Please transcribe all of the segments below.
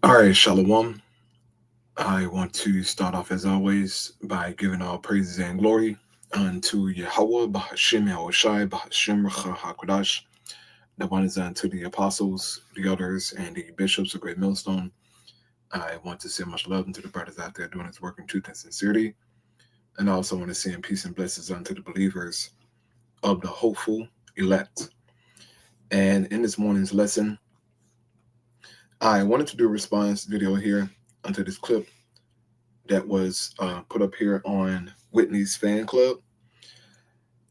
All right, Shalom. I want to start off as always by giving all praises and glory unto Yahweh, Bahashim Yahushai, Bahashim HaKodash. The one is unto the apostles, the elders, and the bishops of Great Millstone. I want to send much love unto the brothers out there doing this work in truth and sincerity. And I also want to send peace and blessings unto the believers of the hopeful elect. And in this morning's lesson, I wanted to do a response video here onto this clip that was put up here on Whitney's fan club.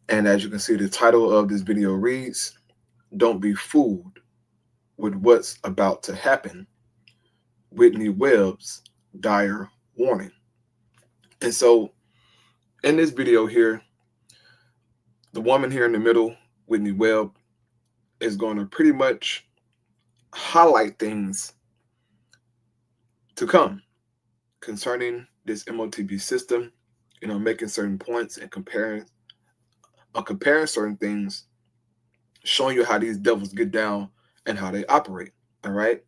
And as you can see, the title of this video reads, "Don't be fooled with what's about to happen. Whitney Webb's dire warning." And so in this video here, the woman here in the middle, Whitney Webb, is going to pretty much highlight things to come concerning this MOTB system, making certain points and comparing certain things, showing you how these devils get down and how they operate. All right.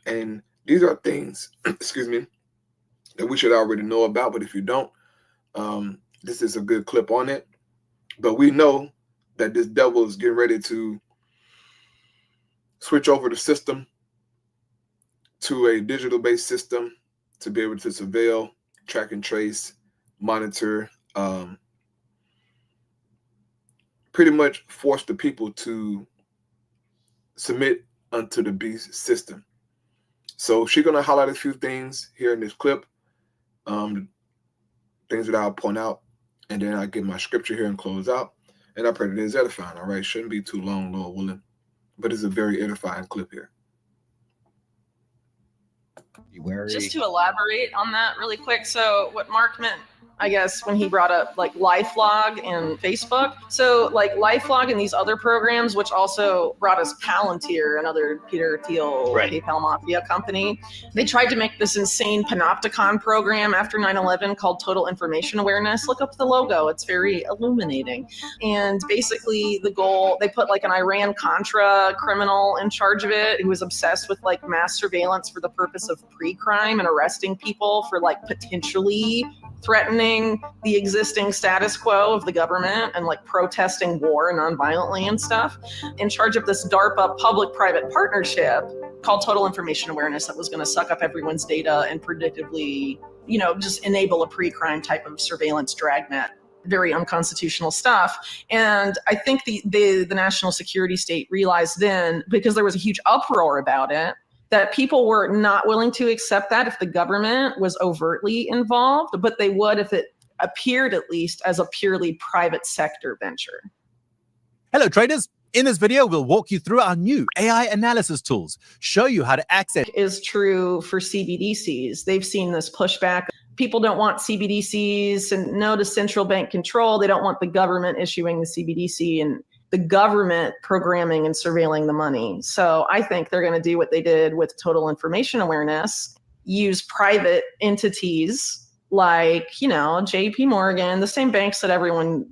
And these are things, excuse me, that we should already know about. But if you don't, this is a good clip on it. But we know that this devil is getting ready to switch over the system to a digital-based system to be able to surveil, track and trace, monitor, pretty much force the people to submit unto the beast system. So she's going to highlight a few things here in this clip, things that I'll point out, and then I'll give my scripture here and close out. And I pray that it is edifying, all right? Shouldn't be too long, Lord willing, but it's a very edifying clip here. Just to elaborate on that really quick. So what Mark meant, I guess, when he brought up like LifeLog and Facebook. So like LifeLog and these other programs, which also brought us Palantir, another Peter Thiel PayPal Mafia company. They tried to make this insane panopticon program after 9/11 called Total Information Awareness. Look up the logo. It's very illuminating. And basically the goal, they put like an Iran-Contra criminal in charge of it who was obsessed with like mass surveillance for the purpose of pre-crime and arresting people for like potentially threatening the existing status quo of the government and like protesting war non-violently and stuff, in charge of this DARPA public-private partnership called Total Information Awareness that was going to suck up everyone's data and predictably, just enable a pre-crime type of surveillance dragnet. Very unconstitutional stuff. And I think the national security state realized then, because there was a huge uproar about it, that people were not willing to accept that if the government was overtly involved, but they would if it appeared at least as a purely private sector venture. Hello, traders. In this video, we'll walk you through our new AI analysis tools, show you how to access. Is true for CBDCs. They've seen this pushback. People don't want CBDCs and no to central bank control. They don't want the government issuing the CBDC and the government programming and surveilling the money. So I think they're going to do what they did with Total Information Awareness, use private entities like, JP Morgan, the same banks that everyone,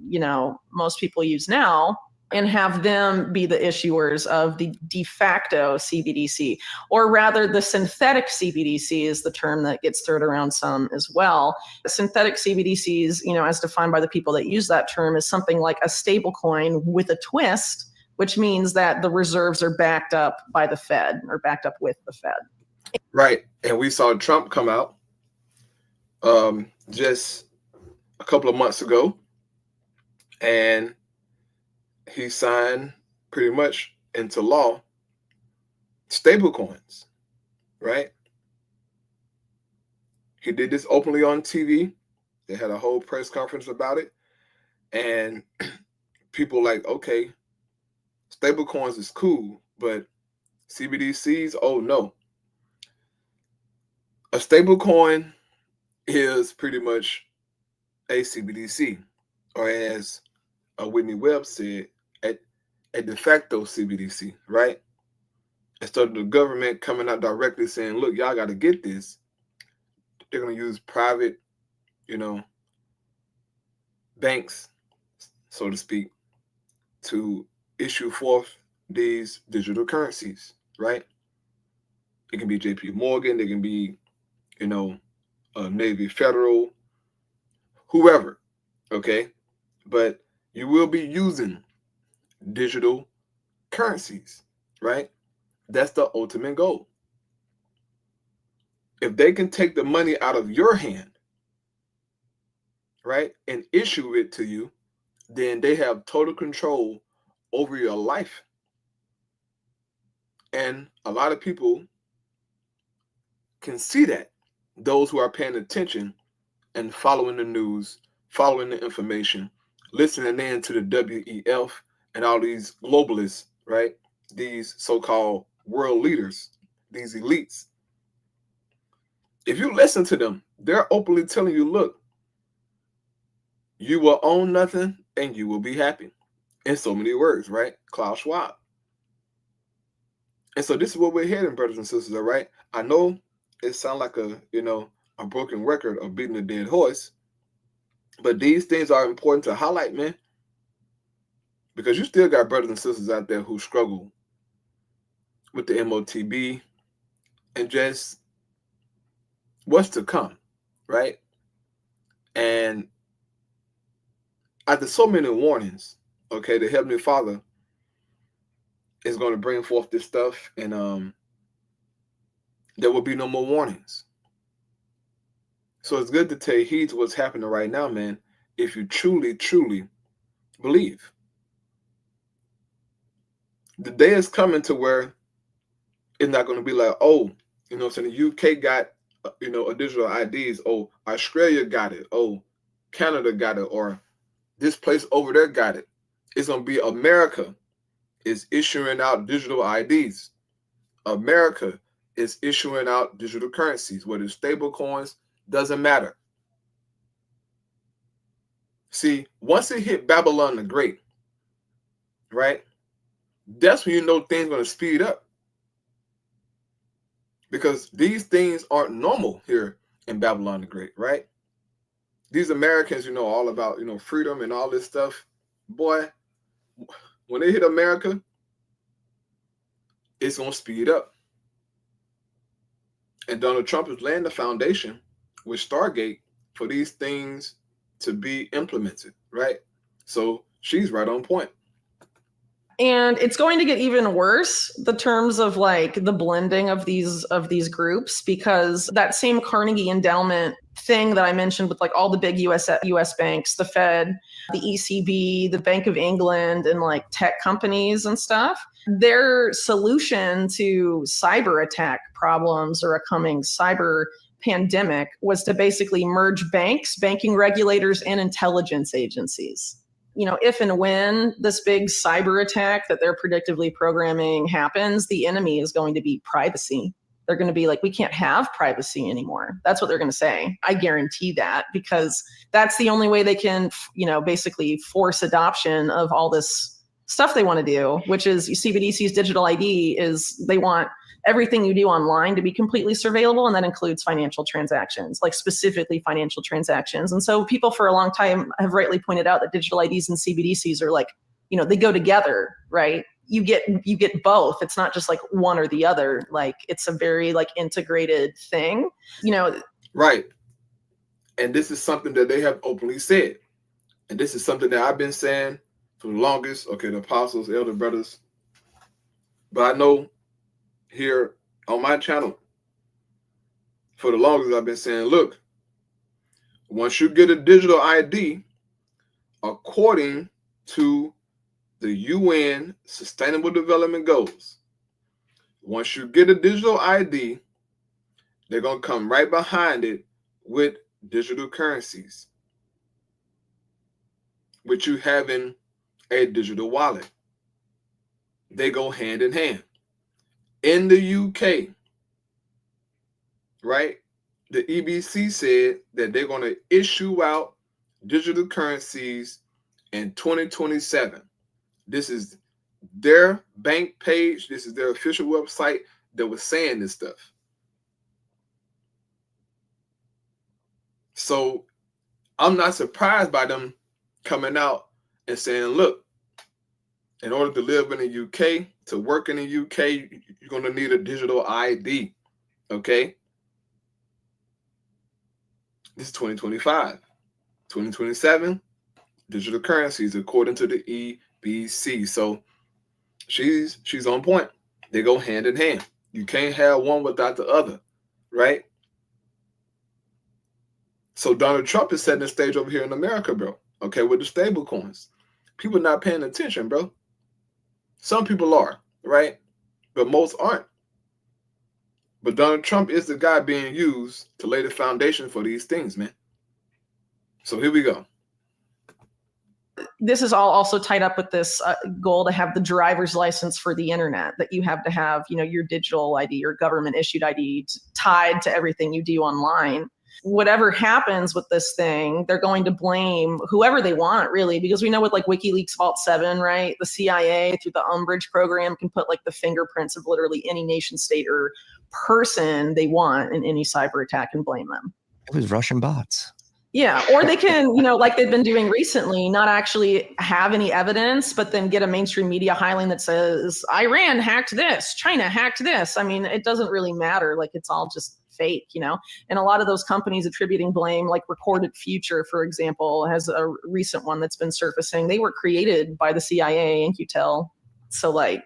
most people use now, and have them be the issuers of the de facto CBDC, or rather the synthetic CBDC is the term that gets thrown around some as well. Synthetic CBDCs, as defined by the people that use that term, is something like a stable coin with a twist, which means that the reserves are backed up by the Fed or backed up with the Fed. Right. And we saw Trump come out just a couple of months ago, and he signed pretty much into law stable coins, right? He did this openly on TV. They had a whole press conference about it. And people like, okay, stable coins is cool, but CBDCs, oh no. A stable coin is pretty much a CBDC, or as Whitney Webb said, a de facto CBDC, right? Instead of the government coming out directly saying, look, y'all got to get this, they're going to use private, banks, so to speak, to issue forth these digital currencies, right? It can be JP Morgan. It can be, Navy Federal, whoever. Okay. But you will be using digital currencies, right? That's the ultimate goal. If they can take the money out of your hand, right, and issue it to you, then they have total control over your life. And a lot of people can see that, those who are paying attention and following the news, following the information, listening in to the WEF and all these globalists, right? These so-called world leaders, these elites. If you listen to them, they're openly telling you, look, you will own nothing and you will be happy. In so many words, right? Klaus Schwab. And so this is what we're heading, brothers and sisters, all right? I know it sounds like a broken record of beating a dead horse, but these things are important to highlight, man, because you still got brothers and sisters out there who struggle with the MOTB and just what's to come, right? And after so many warnings, okay, the Heavenly Father is going to bring forth this stuff, and there will be no more warnings. So it's good to take heed to what's happening right now, man, if you truly, truly believe. The day is coming to where it's not going to be like, oh, so the UK got, a digital IDs. Oh, Australia got it. Oh, Canada got it. Or this place over there got it. It's going to be America is issuing out digital IDs. America is issuing out digital currencies, whether it's stable coins, doesn't matter. See, once it hit Babylon the Great, right, that's when you know things are going to speed up. Because these things aren't normal here in Babylon the Great, right? These Americans, all about, freedom and all this stuff. Boy, when they hit America, it's going to speed up. And Donald Trump is laying the foundation with Stargate for these things to be implemented, right? So she's right on point. And it's going to get even worse, the terms of like the blending of these groups, because that same Carnegie Endowment thing that I mentioned with like all the big US banks, the Fed, the ECB, the Bank of England, and like tech companies and stuff, their solution to cyber attack problems or a coming cyber pandemic was to basically merge banks, banking regulators, and intelligence agencies. If and when this big cyber attack that they're predictively programming happens, the enemy is going to be privacy. They're going to be like, we can't have privacy anymore. That's what they're going to say. I guarantee that, because that's the only way they can, basically force adoption of all this stuff they want to do, which is CBDC's digital ID is they want everything you do online to be completely surveillable, and that includes financial transactions, like specifically financial transactions. And so people for a long time have rightly pointed out that digital IDs and CBDCs are like, they go together, right? You get both. It's not just like one or the other. Like it's a very like integrated thing, Right. And this is something that they have openly said. And this is something that I've been saying for the longest. Okay, the apostles, elder brothers. But I know here on my channel, for the longest, I've been saying, look, once you get a digital ID, according to the UN Sustainable Development Goals, once you get a digital ID, they're going to come right behind it with digital currencies, with you having a digital wallet. They go hand in hand. In the UK, right, the EBC said that they're going to issue out digital currencies in 2027. This is their bank page. This is their official website that was saying this stuff. So I'm not surprised by them coming out and saying, look, in order to live in the UK, to work in the UK, you're going to need a digital ID. Okay? This is 2025. 2027, digital currencies according to the EBC. So she's on point. They go hand in hand. You can't have one without the other, right? So Donald Trump is setting the stage over here in America, bro. Okay, with the stable coins. People not paying attention, bro. Some people are, right? But most aren't. But Donald Trump is the guy being used to lay the foundation for these things, man. So here we go. This is all also tied up with this goal to have the driver's license for the internet, that you have to have, your digital ID, your government issued ID tied to everything you do online. Whatever happens with this thing, they're going to blame whoever they want, really, because we know with like WikiLeaks Vault 7, right? The CIA through the Umbrage program can put like the fingerprints of literally any nation state or person they want in any cyber attack and blame them. It was Russian bots. Yeah, or they can, like they've been doing recently, not actually have any evidence, but then get a mainstream media highline that says Iran hacked this, China hacked this. I mean, it doesn't really matter. Like, it's all just fake, and a lot of those companies attributing blame, like Recorded Future, for example, has a recent one that's been surfacing. They were created by the CIA and QTEL. So like,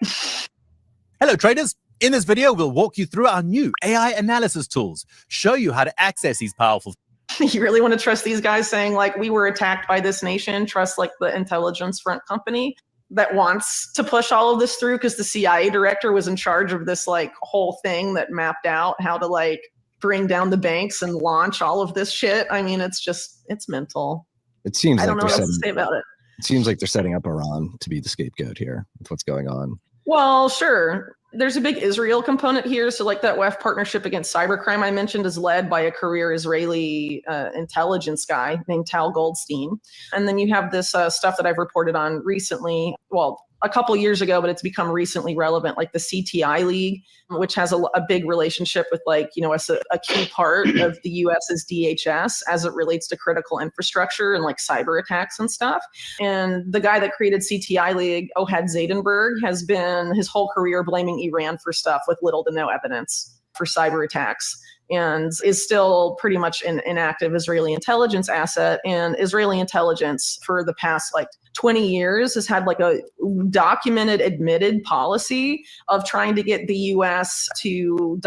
hello traders. In this video, we'll walk you through our new AI analysis tools, show you how to access these powerful. You really want to trust these guys saying like, we were attacked by this nation? Trust like the intelligence front company that wants to push all of this through, because the CIA director was in charge of this like whole thing that mapped out how to like bring down the banks and launch all of this shit. I mean, it's mental. It seems I like don't know what else to say about it. It seems like they're setting up Iran to be the scapegoat here with what's going on. Well, sure. There's a big Israel component here. So like that WEF partnership against cybercrime I mentioned is led by a career Israeli intelligence guy named Tal Goldstein. And then you have this stuff that I've reported on recently. Well, a couple years ago, but it's become recently relevant, like the CTI League, which has a big relationship with like, a key part of the US's DHS as it relates to critical infrastructure and like cyber attacks and stuff. And the guy that created CTI League, Ohad Zaidenberg, has been his whole career blaming Iran for stuff with little to no evidence for cyber attacks, and is still pretty much an inactive Israeli intelligence asset. And Israeli intelligence for the past like 20 years has had like a documented, admitted policy of trying to get the US to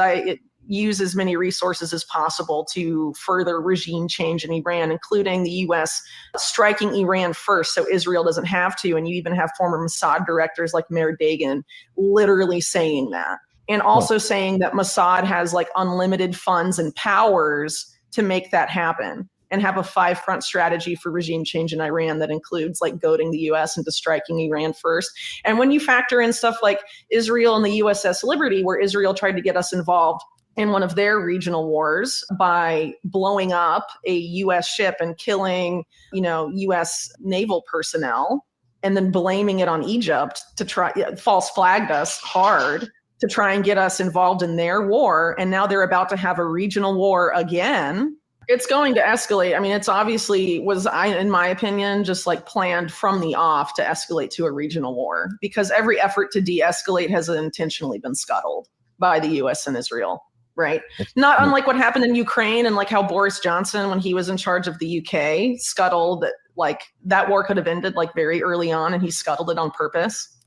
use as many resources as possible to further regime change in Iran, including the US striking Iran first so Israel doesn't have to. And you even have former Mossad directors like Meir Dagan literally saying that. And also saying that Mossad has like unlimited funds and powers to make that happen, and have a 5-front strategy for regime change in Iran that includes like goading the US into striking Iran first. And when you factor in stuff like Israel and the USS Liberty, where Israel tried to get us involved in one of their regional wars by blowing up a US ship and killing, US naval personnel, and then blaming it on Egypt to try, false flagged us hard to try and get us involved in their war. And now they're about to have a regional war again. It's going to escalate. I mean, it's obviously in my opinion, just like planned from the off to escalate to a regional war, because every effort to de-escalate has intentionally been scuttled by the US and Israel, right? Not unlike what happened in Ukraine, and like how Boris Johnson, when he was in charge of the UK, scuttled that, like that war could have ended like very early on, and he scuttled it on purpose.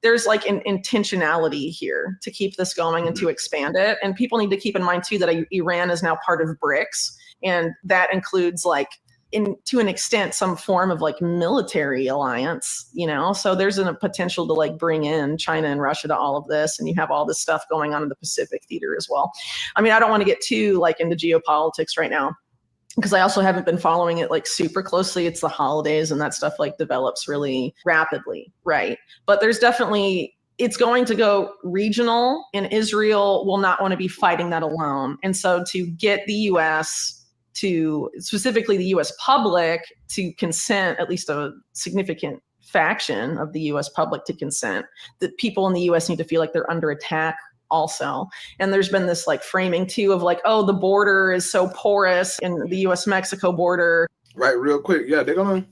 There's like an intentionality here to keep this going and to expand it. And people need to keep in mind too that Iran is now part of BRICS, and that includes like to an extent some form of like military alliance, so there's a potential to like bring in China and Russia to all of this, and you have all this stuff going on in the Pacific theater as well. I mean, I don't want to get too like into geopolitics right now, because I also haven't been following it like super closely. It's the holidays and that stuff like develops really rapidly, right? But there's definitely, it's going to go regional, and Israel will not want to be fighting that alone. And so to get the US to, specifically the US public, to consent, at least a significant faction of the US public to consent, that people in the US need to feel like they're under attack also. And there's been this like framing too of like, oh, the border is so porous in the US-Mexico border. Right, real quick. Yeah, they're going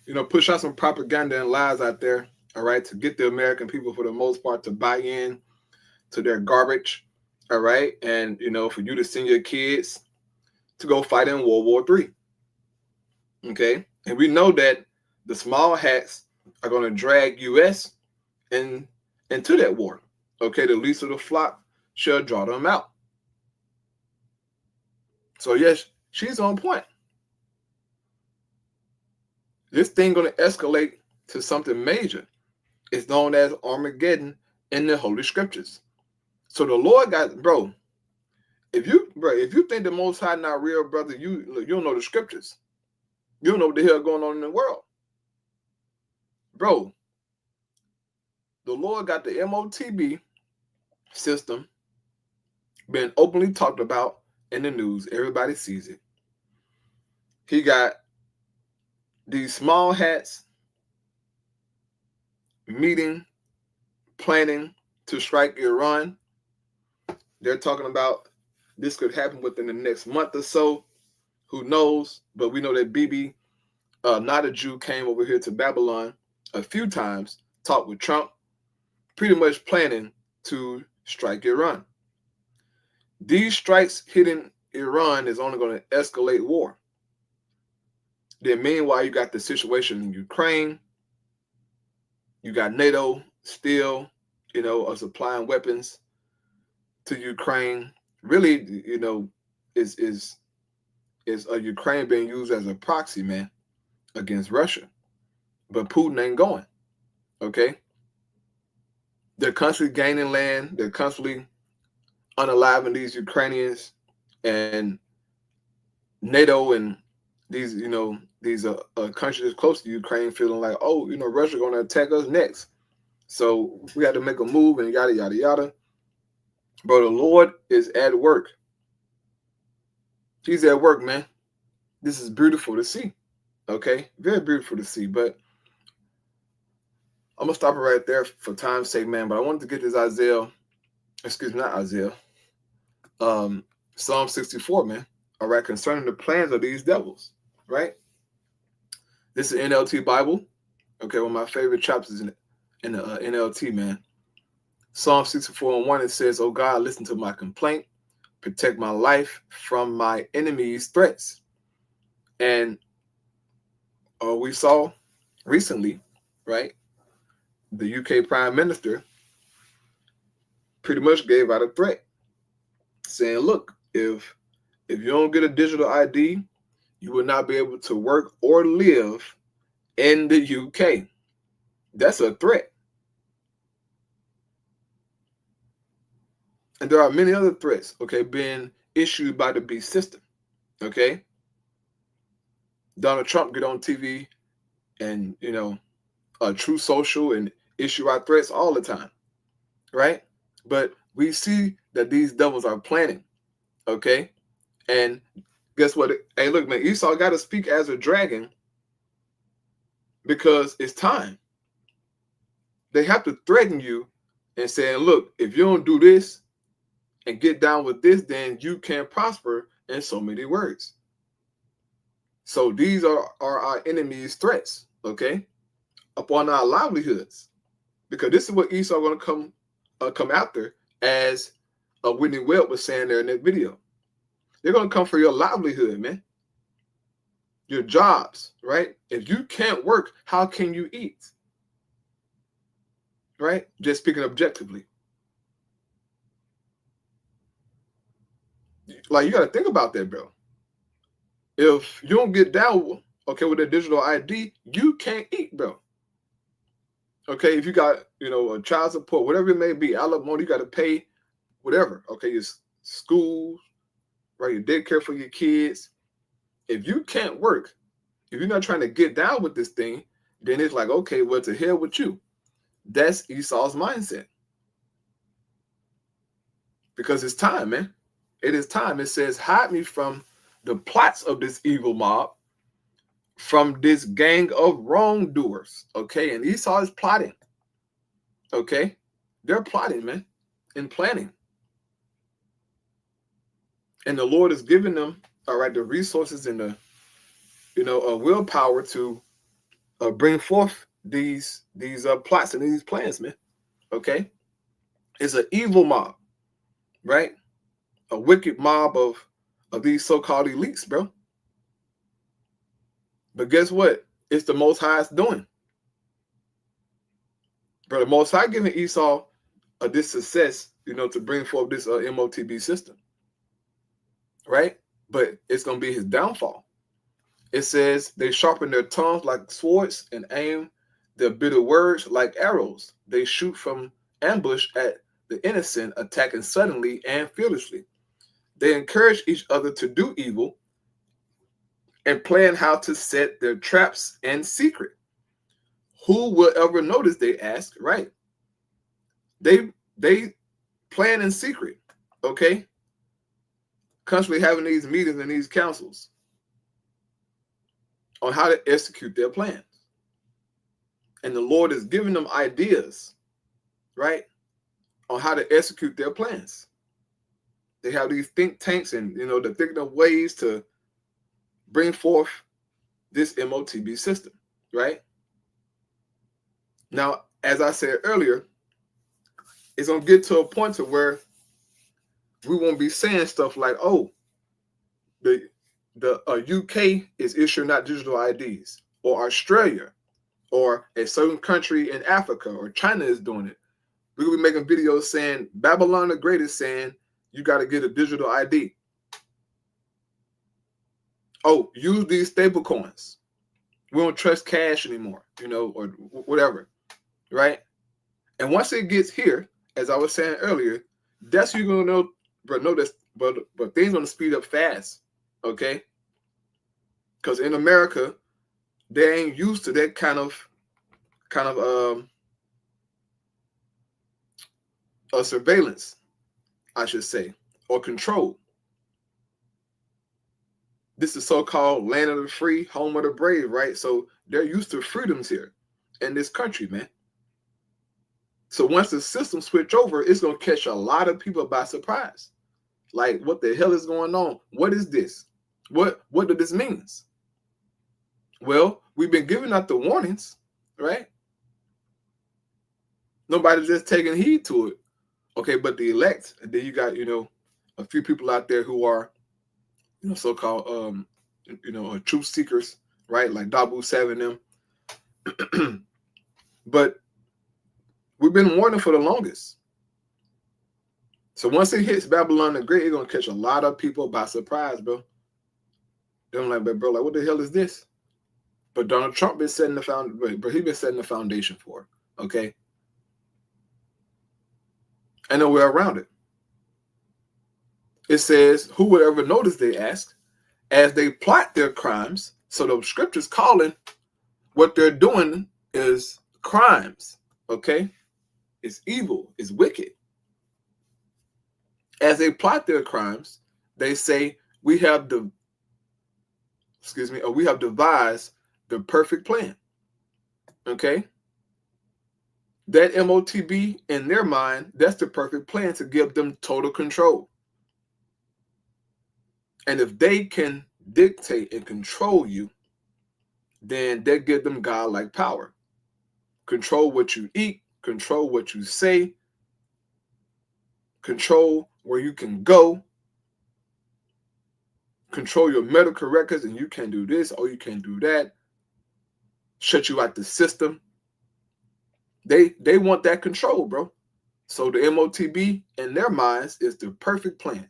to, push out some propaganda and lies out there, all right, to get the American people for the most part to buy in to their garbage. all right, and for you to send your kids to go fight in World War III. Okay, and we know that the small hats are going to drag U.S. into that war. Okay, the least of the flock shall draw them out. So yes, she's on point. This thing going to escalate to something major. It's known as Armageddon in the Holy Scriptures. So the Lord got, bro. If you think the Most High not real, brother, you don't know the Scriptures. You don't know what the hell going on in the world, bro. The Lord got the MOTB system being openly talked about in the news. Everybody sees it. He got these small hats meeting, planning to strike Iran. They're talking about this could happen within the next month or so. Who knows? But we know that Bibi, not a Jew, came over here to Babylon a few times, talked with Trump, pretty much planning to strike Iran. These strikes hitting Iran is only going to escalate war. Then meanwhile, you got the situation in Ukraine. You got NATO still, supplying weapons to Ukraine. Really, is Ukraine being used as a proxy, man, against Russia. But Putin ain't going. Okay? They're constantly gaining land. They're constantly unaliving these Ukrainians, and NATO and these, these countries close to Ukraine feeling like, oh, Russia going to attack us next. So we had to make a move and yada, yada, yada. But the Lord is at work. He's at work, man. This is beautiful to see. Okay? Very beautiful to see. But I'm going to stop it right there for time's sake, man. But I wanted to get this Psalm 64, man. All right, concerning the plans of these devils, right? This is NLT Bible. Okay, one of my favorite chapters in the NLT, man. Psalm 64:1, it says, "Oh God, listen to my complaint. Protect my life from my enemies' threats." And we saw recently, right, the UK Prime Minister pretty much gave out a threat saying, look, if you don't get a digital ID, you will not be able to work or live in the UK. That's a threat. And there are many other threats, okay, being issued by the beast system, okay? Donald Trump get on TV and, True Social and issue out threats all the time, right? But we see that these devils are planning, okay? And guess what? Hey, look, man, Esau got to speak as a dragon because it's time. They have to threaten you and saying, look, if you don't do this and get down with this, then you can't prosper, in so many words. So these are our enemies' threats, okay, upon our livelihoods, because this is what Esau going to come after, as Whitney Webb was saying there in that video. They're going to come for your livelihood, man, your jobs, right? If you can't work, how can you eat, right? Just speaking objectively. Like, you got to think about that, bro. If you don't get down, okay, with a digital ID, you can't eat, bro. Okay, if you got, a child support, whatever it may be, alimony, you got to pay whatever, okay, your school, right, your daycare for your kids. If you can't work, if you're not trying to get down with this thing, then it's like, okay, well, to hell with you. That's Esau's mindset. Because it's time, man. It is time. It says, hide me from the plots of this evil mob, from this gang of wrongdoers, okay? And Esau is plotting, okay? They're plotting, man, and planning. And the Lord is giving them, all right, the resources and the, willpower to bring forth these plots and these plans, man, okay? It's an evil mob, right? a wicked mob of these so-called elites, bro. But guess what? It's the Most High's doing. Bro, the Most High giving Esau this success, to bring forth this MOTB system. Right? But it's going to be his downfall. It says they sharpen their tongues like swords and aim their bitter words like arrows. They shoot from ambush at the innocent, attacking suddenly and fearlessly. They encourage each other to do evil and plan how to set their traps in secret. Who will ever notice, they ask, right? They plan in secret, okay? Constantly having these meetings and these councils on how to execute their plans. And the Lord is giving them ideas, right, on how to execute their plans. They have these think tanks and, they're thinking of ways to bring forth this MOTB system, right? Now, as I said earlier, it's going to get to a point to where we won't be saying stuff like, oh, the UK is issuing out digital IDs, or Australia, or a certain country in Africa, or China is doing it. We will be making videos saying Babylon the Great is saying you got to get a digital ID. Oh, use these stable coins. We don't trust cash anymore, or whatever, right? And once it gets here, as I was saying earlier, that's you're gonna know, but things gonna speed up fast, okay? Because in America, they ain't used to that kind of surveillance, I should say, or control. This is so-called land of the free, home of the brave, right? So they're used to freedoms here in this country, man. So once the system switch over, it's going to catch a lot of people by surprise. Like, what the hell is going on? What is this? What do this means? Well, we've been giving out the warnings, right? Nobody's just taking heed to it. Okay, but the elect, and then you got, a few people out there who are, so-called, truth seekers, right? Like Dabu 7 them. But we've been warning for the longest. So once it hits Babylon the Great, it's going to catch a lot of people by surprise, bro. They're like, bro, like, what the hell is this? But Donald Trump been setting he's been setting the foundation for it, okay? And no way around it. It says, who would ever notice, they ask, as they plot their crimes. So the scriptures calling what they're doing is crimes, okay? It's evil, it's wicked. As they plot their crimes, they say, we have devised the perfect plan, okay? That MOTB, in their mind, that's the perfect plan to give them total control. And if they can dictate and control you, then they give them God-like power. Control what you eat, control what you say, control where you can go, control your medical records, and you can't do this or you can't do that, shut you out the system. They want that control, bro. So the MOTB, in their minds, is the perfect plan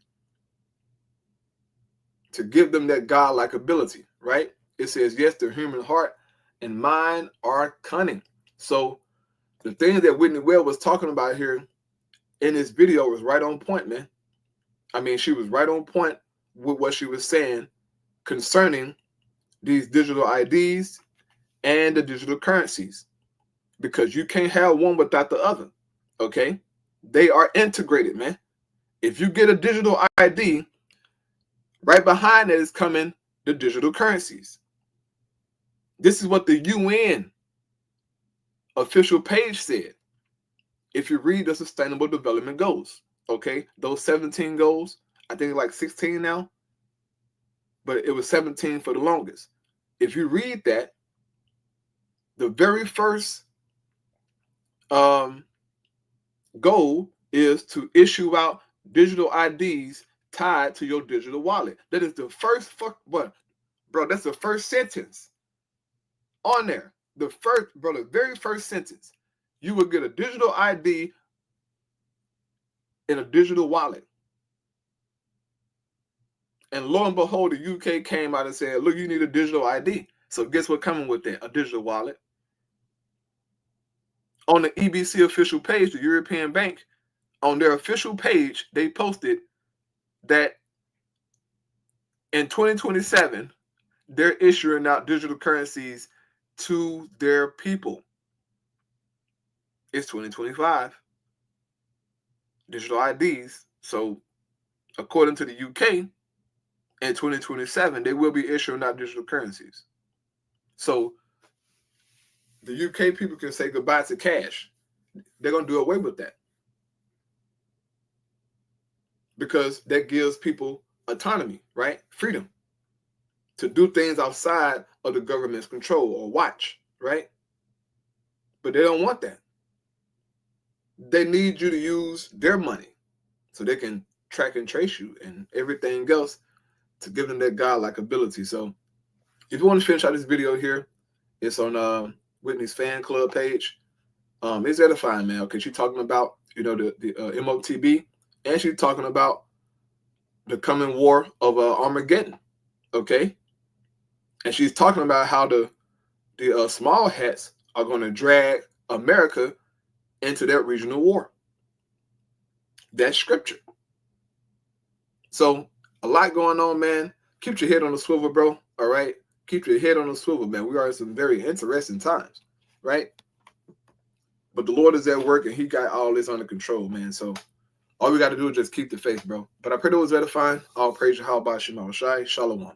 to give them that God-like ability, right? It says, yes, the human heart and mind are cunning. So the things that Whitney Webb was talking about here in this video was right on point, man. I mean, she was right on point with what she was saying concerning these digital IDs and the digital currencies, because you can't have one without the other, okay? They are integrated, man. If you get a digital ID, right behind it is coming the digital currencies. This is what the UN official page said. If you read the Sustainable Development Goals, okay, those 17 goals, I think like 16 now, but it was 17 for the longest. If you read that, the very first goal is to issue out digital IDs tied to your digital wallet. That is the first bro, that's the first sentence on there. The very first sentence. You will get a digital ID in a digital wallet. And lo and behold, the UK came out and said, look, you need a digital ID. So guess what coming with that? A digital wallet. On the EBC official page, the European Bank, on their official page, they posted that in 2027, they're issuing out digital currencies to their people. It's 2025. Digital IDs. So according to the UK, in 2027, they will be issuing out digital currencies. So the UK people can say goodbye to cash. They're going to do away with that. Because that gives people autonomy, right? Freedom to do things outside of the government's control or watch, right? But they don't want that. They need you to use their money so they can track and trace you and everything else to give them that godlike ability. So if you want to finish out this video here, it's on Whitney's fan club page. It's edifying, man, because she's talking about, the MOTB, and she's talking about the coming war of Armageddon, okay? And she's talking about how the small hats are going to drag America into that regional war. That's scripture. So a lot going on, man. Keep your head on the swivel, bro. All right? Keep your head on the swivel, man. We are in some very interesting times, right? But the Lord is at work, and he got all this under control, man. So all we got to do is just keep the faith, bro. But I pray that was edifying. All praise Yahweh Shai. Shalom.